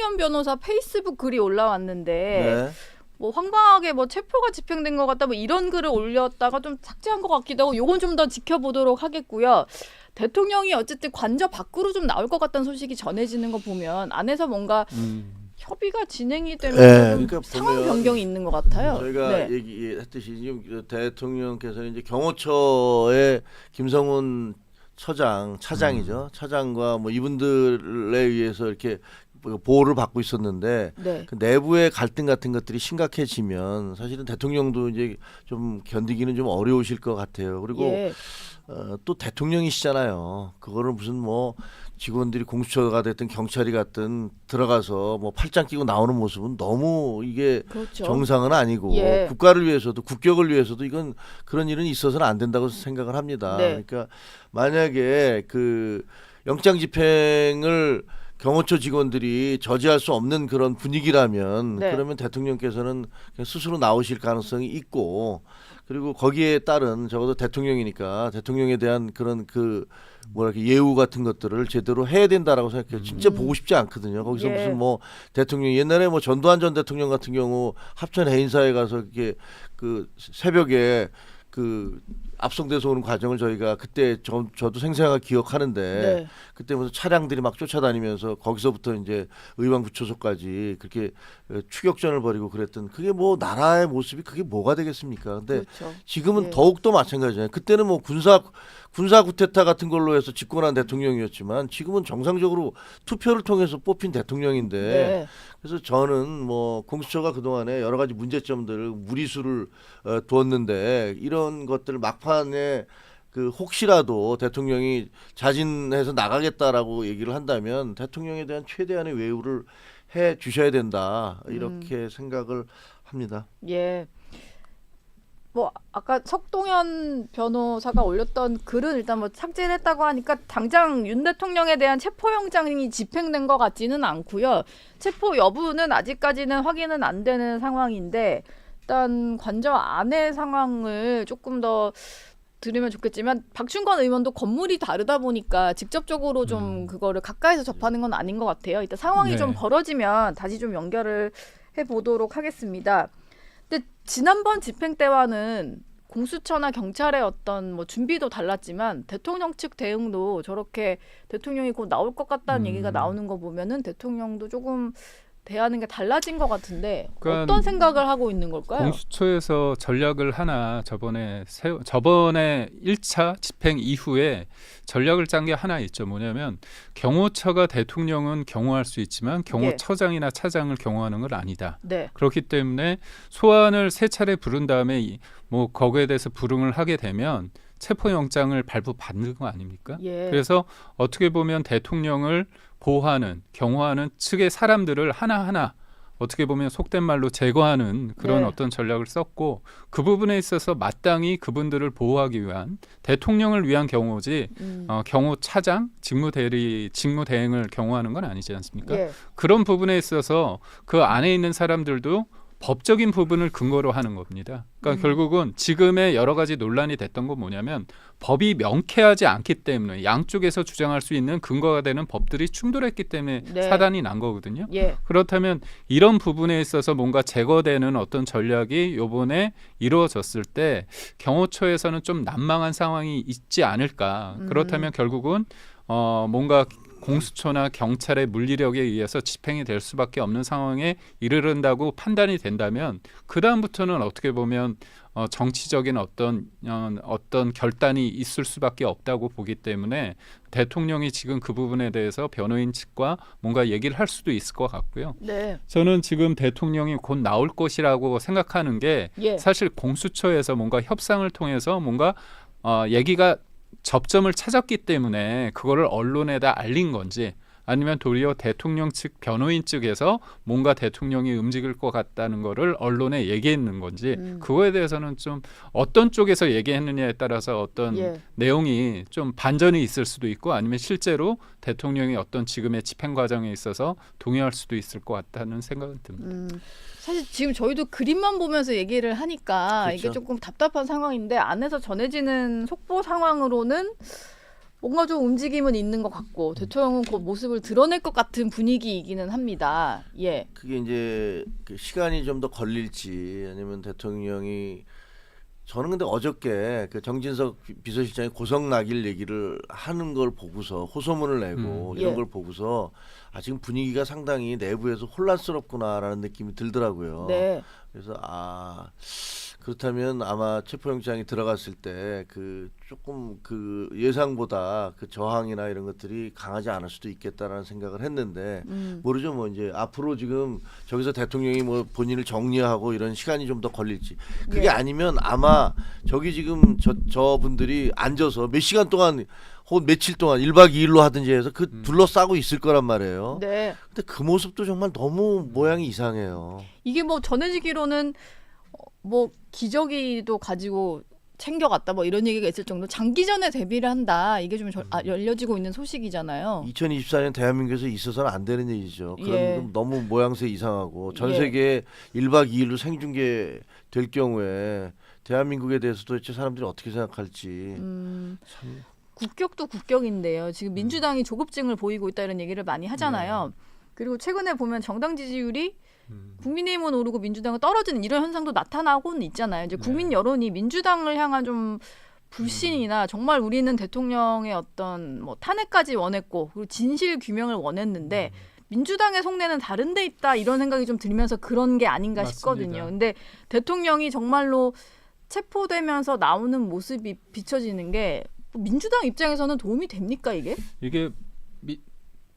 서동현 변호사 페이스북 글이 올라왔는데 네. 뭐 황당하게 뭐 체포가 집행된 것 같다 뭐 이런 글을 올렸다가 좀 삭제한 것 같기도 하고 요건 좀 더 지켜보도록 하겠고요. 대통령이 어쨌든 관저 밖으로 좀 나올 것 같다는 소식이 전해지는 거 보면 안에서 뭔가 협의가 진행이 되면 네, 좀 그러니까 상황 보면 변경이 있는 것 같아요. 저희가 네. 얘기했듯이 지금 대통령께서 이제 경호처의 김성훈 차장이죠. 차장과 뭐 이분들에 의해서 이렇게 보호를 받고 있었는데 네. 그 내부의 갈등 같은 것들이 심각해지면 사실은 대통령도 이제 좀 견디기는 좀 어려우실 것 같아요. 그리고 예. 또 대통령이시잖아요. 그거를 무슨 뭐 직원들이 공수처가 됐든 경찰이 갔든 들어가서 뭐 팔짱 끼고 나오는 모습은 너무 이게 그렇죠. 정상은 아니고 예. 국가를 위해서도 국격을 위해서도 이건 그런 일은 있어서는 안 된다고 생각을 합니다. 네. 그러니까 만약에 그 영장 집행을 경호처 직원들이 저지할 수 없는 그런 분위기라면 네. 그러면 대통령께서는 그냥 스스로 나오실 가능성이 있고 그리고 거기에 따른 적어도 대통령이니까 대통령에 대한 그런 그 뭐랄까 예우 같은 것들을 제대로 해야 된다라고 생각해요. 진짜 보고 싶지 않거든요. 거기서 예. 무슨 뭐 대통령 옛날에 뭐 전두환 전 대통령 같은 경우 합천 해인사에 가서 이렇게 그 새벽에 그 압송돼서 오는 과정을 저희가 그때 저도 생생하게 기억하는데 네. 그때 무슨 차량들이 막 쫓아다니면서 거기서부터 이제 의왕구초소까지 그렇게 추격전을 벌이고 그랬던 그게 뭐 나라의 모습이 그게 뭐가 되겠습니까? 근데 그렇죠. 지금은 예. 더욱더 마찬가지잖아요. 그때는 뭐 군사 쿠데타 같은 걸로 해서 집권한 대통령이었지만 지금은 정상적으로 투표를 통해서 뽑힌 대통령인데 네. 그래서 저는 뭐 공수처가 그동안에 여러 가지 문제점들을 무리수를 두었는데 이런 것들을 막판에 그 혹시라도 대통령이 자진해서 나가겠다라고 얘기를 한다면 대통령에 대한 최대한의 외우를 해 주셔야 된다 이렇게 생각을 합니다. 예. 뭐 아까 석동현 변호사가 올렸던 글은 일단 뭐 삭제를 했다고 하니까 당장 윤 대통령에 대한 체포영장이 집행된 것 같지는 않고요. 체포 여부는 아직까지는 확인은 안 되는 상황인데 일단 관저 안의 상황을 조금 더 들으면 좋겠지만 박충건 의원도 건물이 다르다 보니까 직접적으로 좀 그거를 가까이서 접하는 건 아닌 것 같아요. 일단 상황이 네. 좀 벌어지면 다시 좀 연결을 해보도록 하겠습니다. 근데 지난번 집행 때와는 공수처나 경찰의 어떤 뭐 준비도 달랐지만 대통령 측 대응도 저렇게 대통령이 곧 나올 것 같다는 얘기가 나오는 거 보면은 대통령도 조금 대하는 게 달라진 것 같은데 그러니까 어떤 생각을 하고 있는 걸까요? 공수처에서 전략을 하나 저번에 1차 집행 이후에 전략을 짠 게 하나 있죠. 뭐냐면 경호처가 대통령은 경호할 수 있지만 경호처장이나 차장을 경호하는 건 아니다. 네. 그렇기 때문에 소환을 3차례 부른 다음에 뭐 거기에 대해서 불응을 하게 되면 체포영장을 발부받는 거 아닙니까? 예. 그래서 어떻게 보면 대통령을 보호하는 경호하는 측의 사람들을 하나하나 어떻게 보면 속된 말로 제거하는 그런 네. 어떤 전략을 썼고 그 부분에 있어서 마땅히 그분들을 보호하기 위한 대통령을 위한 경호지 경호차장 직무대행을 경호하는 건 아니지 않습니까? 예. 그런 부분에 있어서 그 안에 있는 사람들도 법적인 부분을 근거로 하는 겁니다. 그러니까 결국은 지금의 여러 가지 논란이 됐던 건 뭐냐면 법이 명쾌하지 않기 때문에 양쪽에서 주장할 수 있는 근거가 되는 법들이 충돌했기 때문에 네. 사단이 난 거거든요. 예. 그렇다면 이런 부분에 있어서 뭔가 제거되는 어떤 전략이 요번에 이루어졌을 때 경호처에서는 좀 난망한 상황이 있지 않을까. 그렇다면 결국은 뭔가 공수처나 경찰의 물리력에 의해서 집행이 될 수밖에 없는 상황에 이르른다고 판단이 된다면 그 다음부터는 어떻게 보면 정치적인 어떤 결단이 있을 수밖에 없다고 보기 때문에 대통령이 지금 그 부분에 대해서 변호인 측과 뭔가 얘기를 할 수도 있을 것 같고요. 네. 저는 지금 대통령이 곧 나올 것이라고 생각하는 게 예. 사실 공수처에서 뭔가 협상을 통해서 뭔가 얘기가 접점을 찾았기 때문에 그거를 언론에다 알린 건지 아니면 도리어 대통령 측 변호인 측에서 뭔가 대통령이 움직일 것 같다는 거를 언론에 얘기했는 건지 그거에 대해서는 좀 어떤 쪽에서 얘기했느냐에 따라서 어떤 예. 내용이 좀 반전이 있을 수도 있고 아니면 실제로 대통령이 어떤 지금의 집행 과정에 있어서 동의할 수도 있을 것 같다는 생각은 듭니다. 사실 지금 저희도 그림만 보면서 얘기를 하니까 그렇죠. 이게 조금 답답한 상황인데 안에서 전해지는 속보 상황으로는 뭔가 좀 움직임은 있는 것 같고 대통령은 그 모습을 드러낼 것 같은 분위기이기는 합니다. 예. 그게 이제 그 시간이 좀 더 걸릴지 아니면 대통령이 저는 근데 어저께 그 정진석 비서실장이 고성낙일 얘기를 하는 걸 보고서 호소문을 내고 이런 예. 걸 보고서 아 지금 분위기가 상당히 내부에서 혼란스럽구나라는 느낌이 들더라고요. 네. 그래서 아 그렇다면 아마 체포영장이 들어갔을 때 그 조금 그 예상보다 그 저항이나 이런 것들이 강하지 않을 수도 있겠다라는 생각을 했는데 모르죠. 뭐 이제 앞으로 지금 저기서 대통령이 뭐 본인을 정리하고 이런 시간이 좀 더 걸릴지 그게 예. 아니면 아마 저기 지금 저분들이 앉아서 몇 시간 동안 혹은 며칠 동안 1박 2일로 하든지 해서 그 둘러싸고 있을 거란 말이에요. 네. 근데 그 모습도 정말 너무 모양이 이상해요. 이게 뭐 전해지기로는 뭐 기저귀도 가지고 챙겨갔다 뭐 이런 얘기가 있을 정도 장기전에 대비를 한다. 이게 좀 열려지고 있는 소식이잖아요. 2024년 대한민국에서 있어서는 안 되는 얘기죠. 그런 예. 건 너무 모양새 이상하고 전 예. 세계에 1박 2일로 생중계 될 경우에 대한민국에 대해서 도대체 사람들이 어떻게 생각할지 참 국격도 국격인데요. 지금 민주당이 조급증을 보이고 있다 이런 얘기를 많이 하잖아요. 그리고 최근에 보면 정당 지지율이 국민의힘은 오르고 민주당은 떨어지는 이런 현상도 나타나고는 있잖아요. 이제 국민 여론이 민주당을 향한 좀 불신이나 정말 우리는 대통령의 어떤 뭐 탄핵까지 원했고 그리고 진실 규명을 원했는데 민주당의 속내는 다른 데 있다 이런 생각이 좀 들면서 그런 게 아닌가 맞습니다. 싶거든요. 근데 대통령이 정말로 체포되면서 나오는 모습이 비춰지는 게 민주당 입장에서는 도움이 됩니까 이게? 이게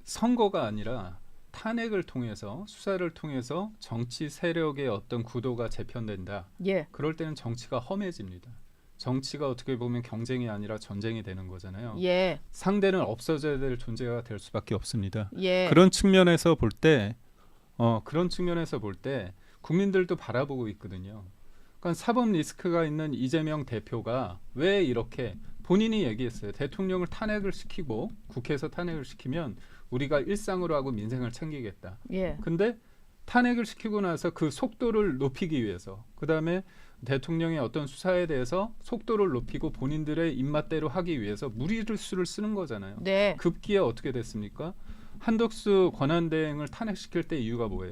선거가 아니라 탄핵을 통해서 수사를 통해서 정치 세력의 어떤 구도가 재편된다. 예. 그럴 때는 정치가 험해집니다. 정치가 어떻게 보면 경쟁이 아니라 전쟁이 되는 거잖아요. 예. 상대는 없어져야 될 존재가 될 수밖에 없습니다. 예. 그런 측면에서 볼 때, 국민들도 바라보고 있거든요. 그러니까 사법 리스크가 있는 이재명 대표가 왜 이렇게 본인이 얘기했어요. 대통령을 탄핵을 시키고 국회에서 탄핵을 시키면 우리가 일상으로 하고 민생을 챙기겠다. 예. 근데 탄핵을 시키고 나서 그 속도를 높이기 위해서 그다음에 대통령의 어떤 수사에 대해서 속도를 높이고 본인들의 입맛대로 하기 위해서 무리수를 쓰는 거잖아요. 네. 급기에 어떻게 됐습니까? 한덕수 권한대행을 탄핵시킬 때 이유가 뭐예요?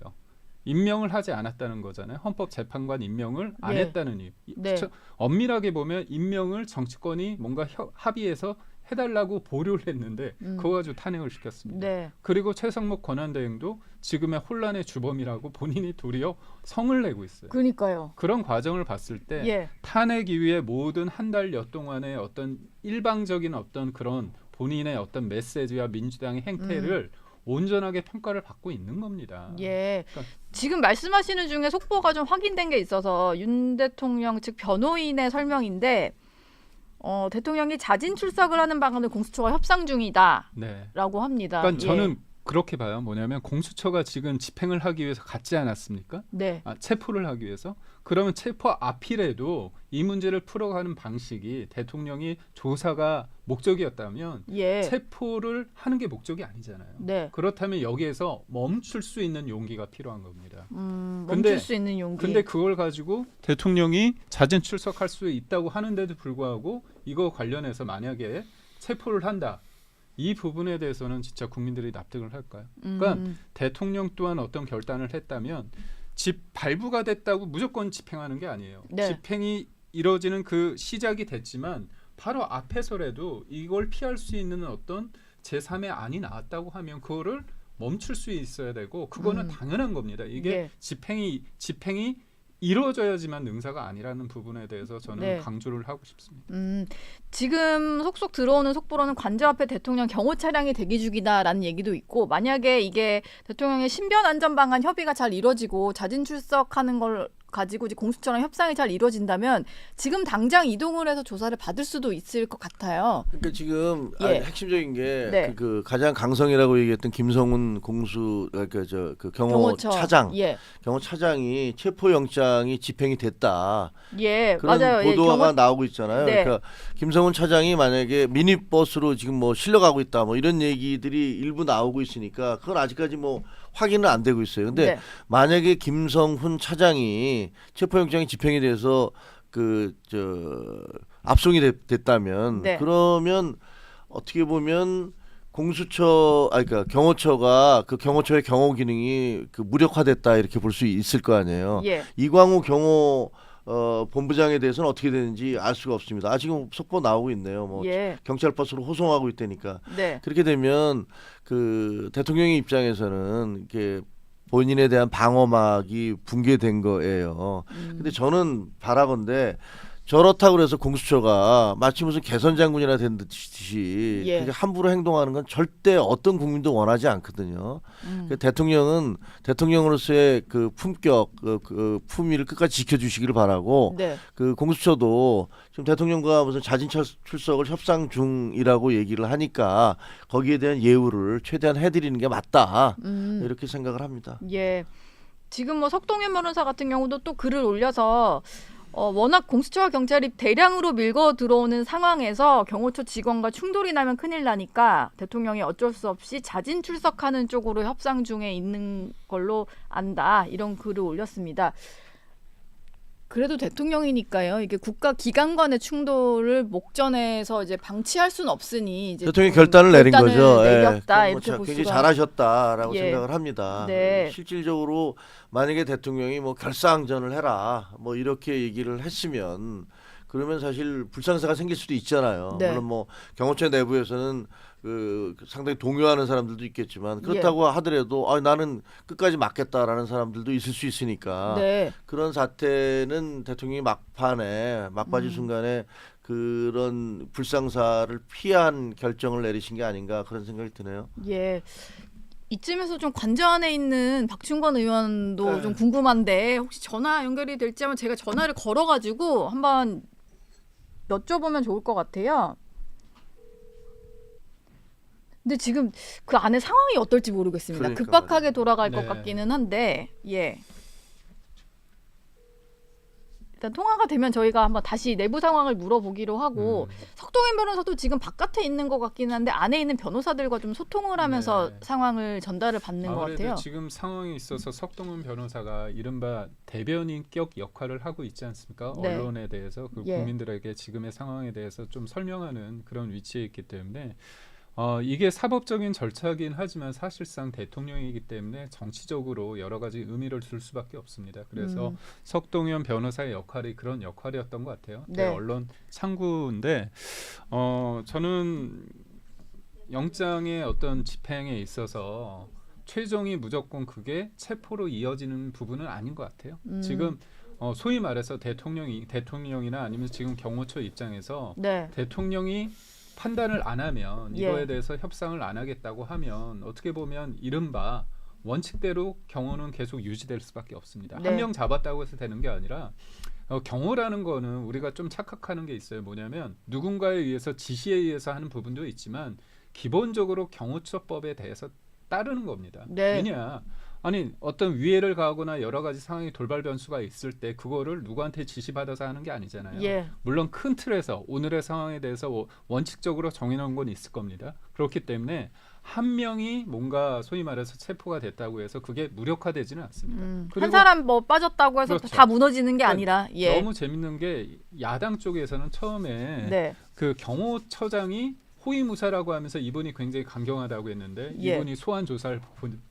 임명을 하지 않았다는 거잖아요. 헌법재판관 임명을 안 예. 했다는 이유. 네. 엄밀하게 보면 임명을 정치권이 뭔가 합의해서 해달라고 보류를 했는데 그거 가지고 탄핵을 시켰습니다. 네. 그리고 최상목 권한대행도 지금의 혼란의 주범이라고 본인이 도리어 성을 내고 있어요. 그러니까요. 그런 과정을 봤을 때 예. 탄핵 이후에 모든 한 달여 동안의 어떤 일방적인 어떤 그런 본인의 어떤 메시지와 민주당의 행태를 온전하게 평가를 받고 있는 겁니다. 예. 그러니까 지금 말씀하시는 중에 속보가 좀 확인된 게 있어서 윤 대통령 측 변호인의 설명인데 대통령이 자진 출석을 하는 방안을 공수처가 협상 중이다라고 네. 합니다. 그러니까 예. 저는 그렇게 봐요. 뭐냐면 공수처가 지금 집행을 하기 위해서 갔지 않았습니까? 네. 체포를 하기 위해서. 그러면 체포 앞이라도 이 문제를 풀어가는 방식이 대통령이 조사가 목적이었다면 예. 체포를 하는 게 목적이 아니잖아요. 네. 그렇다면 여기에서 멈출 수 있는 용기가 필요한 겁니다. 멈출 수 있는 용기. 근데 그걸 가지고 대통령이 자진 출석할 수 있다고 하는데도 불구하고 이거 관련해서 만약에 체포를 한다. 이 부분에 대해서는 진짜 국민들이 납득을 할까요? 그러니까 대통령 또한 어떤 결단을 했다면 발부가 됐다고 무조건 집행하는 게 아니에요. 네. 집행이 이루어지는 그 시작이 됐지만 바로 앞에서라도 이걸 피할 수 있는 어떤 제3의 안이 나왔다고 하면 그거를 멈출 수 있어야 되고 그거는 당연한 겁니다. 이게 예. 집행이 이루어져야지만 능사가 아니라는 부분에 대해서 저는 네. 강조를 하고 싶습니다. 지금 속속 들어오는 속보로는 관저 앞에 대통령 경호 차량이 대기 중이다라는 얘기도 있고 만약에 이게 대통령의 신변 안전 방안 협의가 잘 이루어지고 자진 출석하는 걸 가지고 이제 공수처랑 협상이 잘 이루어진다면 지금 당장 이동을 해서 조사를 받을 수도 있을 것 같아요. 그러니까 지금 예. 핵심적인 게 네. 그 가장 강성이라고 얘기했던 김성훈 공수 그 경호처. 차장 예. 경호차장이 체포영장이 집행이 됐다. 예, 그런 맞아요. 보도가 예, 나오고 있잖아요. 네. 그러니까 김성훈 차장이 만약에 미니버스로 지금 뭐 실려가고 있다, 뭐 이런 얘기들이 일부 나오고 있으니까 그건 아직까지 뭐 확인은 안 되고 있어요. 근데 네. 만약에 김성훈 차장이 체포영장이 집행이 돼서 압송이 됐다면 네. 그러면 어떻게 보면 그러니까 경호처가 그 경호처의 경호 기능이 그 무력화됐다 이렇게 볼 수 있을 거 아니에요. 예. 이광우 경호 본부장에 대해서는 어떻게 되는지 알 수가 없습니다. 지금 속보 나오고 있네요. 뭐 예. 경찰 버스로 호송하고 있다니까. 네. 그렇게 되면 그 대통령의 입장에서는 이렇게 본인에 대한 방어막이 붕괴된 거예요. 근데 저는 바라건대 저렇다고 그래서 공수처가 마치 무슨 개선 장군이나 된 듯이 예. 그렇게 함부로 행동하는 건 절대 어떤 국민도 원하지 않거든요. 그 대통령은 대통령으로서의 그 품격, 그 품위를 끝까지 지켜주시기를 바라고 네. 그 공수처도 지금 대통령과 무슨 자진 출석을 협상 중이라고 얘기를 하니까 거기에 대한 예우를 최대한 해드리는 게 맞다 이렇게 생각을 합니다. 예. 지금 뭐 석동현 변호사 같은 경우도 또 글을 올려서 워낙 공수처와 경찰이 대량으로 밀고 들어오는 상황에서 경호처 직원과 충돌이 나면 큰일 나니까 대통령이 어쩔 수 없이 자진 출석하는 쪽으로 협상 중에 있는 걸로 안다. 이런 글을 올렸습니다. 그래도 대통령이니까요. 이게 국가 기관 간의 충돌을 목전에서 이제 방치할 수는 없으니 이제 대통령이 좀 결단을 내린 거죠. 내렸다 예. 이렇게 볼 굉장히 수가. 잘하셨다라고 예. 생각을 합니다. 네. 실질적으로 만약에 대통령이 뭐 결사항전을 해라 뭐 이렇게 얘기를 했으면 그러면 사실 불상사가 생길 수도 있잖아요. 네. 물론 뭐 경호처 내부에서는 그 상당히 동요하는 사람들도 있겠지만 그렇다고 하더라도 나는 끝까지 맞겠다라는 사람들도 있을 수 있으니까 네. 그런 사태는 대통령이 막바지 순간에 그런 불상사를 피한 결정을 내리신 게 아닌가 그런 생각이 드네요. 예. 이쯤에서 좀 관저 안에 있는 박충건 의원도 네. 좀 궁금한데 혹시 전화 연결이 될지 한번 제가 전화를 걸어가지고 한번 여쭤보면 좋을 것 같아요. 근데 지금 그 안에 상황이 어떨지 모르겠습니다. 그러니까 급박하게 말이에요. 돌아갈 것 네. 같기는 한데 예. 일단 통화가 되면 저희가 한번 다시 내부 상황을 물어보기로 하고 석동현 변호사도 지금 바깥에 있는 것 같기는 한데 안에 있는 변호사들과 좀 소통을 하면서 네. 상황을 전달을 받는 것 아무래도 같아요. 지금 상황에 있어서 석동훈 변호사가 이른바 대변인격 역할을 하고 있지 않습니까? 네. 언론에 대해서 그 예. 국민들에게 지금의 상황에 대해서 좀 설명하는 그런 위치에 있기 때문에 이게 사법적인 절차긴 하지만 사실상 대통령이기 때문에 정치적으로 여러 가지 의미를 줄 수밖에 없습니다. 그래서 석동현 변호사의 역할이 그런 역할이었던 것 같아요. 네. 언론 창구인데 저는 영장의 어떤 집행에 있어서 최종이 무조건 그게 체포로 이어지는 부분은 아닌 것 같아요. 지금 소위 말해서 대통령이나 아니면 지금 경호처 입장에서 네. 대통령이 판단을 안 하면 예. 이거에 대해서 협상을 안 하겠다고 하면 어떻게 보면 이른바 원칙대로 경호는 계속 유지될 수밖에 없습니다. 네. 한 명 잡았다고 해서 되는 게 아니라 경호라는 거는 우리가 좀 착각하는 게 있어요. 뭐냐면 누군가에 의해서 지시에 의해서 하는 부분도 있지만 기본적으로 경호처법에 대해서 따르는 겁니다. 네. 왜냐? 아니 어떤 위해를 가하거나 여러 가지 상황이 돌발 변수가 있을 때 그거를 누구한테 지시받아서 하는 게 아니잖아요. 예. 물론 큰 틀에서 오늘의 상황에 대해서 원칙적으로 정해놓은 건 있을 겁니다. 그렇기 때문에 한 명이 뭔가 소위 말해서 체포가 됐다고 해서 그게 무력화되지는 않습니다. 한 그리고 사람 뭐 빠졌다고 해서 그렇죠. 다 무너지는 게 그러니까 아니라 예. 너무 재밌는 게 야당 쪽에서는 처음에 네. 그 경호처장이 호위무사라고 하면서 이분이 굉장히 강경하다고 했는데 예. 이분이 소환 조사를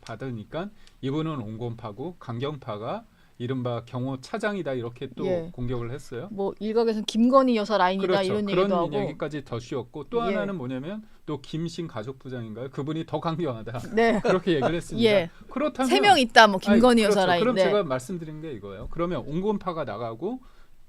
받으니까 이분은 온건파고 강경파가 이른바 경호차장이다 이렇게 또 예. 공격을 했어요. 뭐 일각에서는 김건희 여사 라인이다 그렇죠. 이런 얘기도 그런 하고. 얘기까지 더 씌웠고 또 예. 하나는 뭐냐면 또 김신 가족부장인가요? 그분이 더 강경하다. 네. 그렇게 얘기를 했습니다. 예. 그라면 세 명 있다. 뭐 김건희 아니, 여사 그렇죠. 라인. 그럼 네. 제가 말씀드린 게 이거예요. 그러면 온건파가 나가고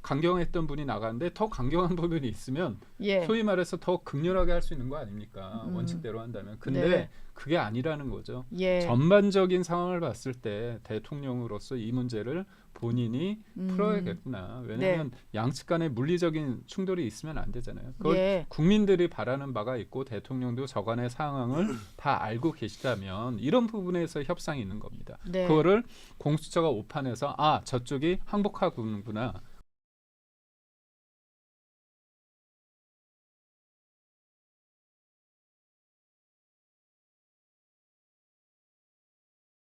강경했던 분이 나가는데 더 강경한 부분이 있으면 예. 소위 말해서 더 극렬하게 할 수 있는 거 아닙니까? 원칙대로 한다면. 근데 네. 그게 아니라는 거죠. 예. 전반적인 상황을 봤을 때 대통령으로서 이 문제를 본인이 풀어야겠구나. 왜냐하면 양측 간에 물리적인 충돌이 있으면 안 되잖아요. 그걸 예. 국민들이 바라는 바가 있고 대통령도 저간의 상황을 다 알고 계시다면 이런 부분에서 협상이 있는 겁니다. 네. 그거를 공수처가 오판해서 저쪽이 항복하구나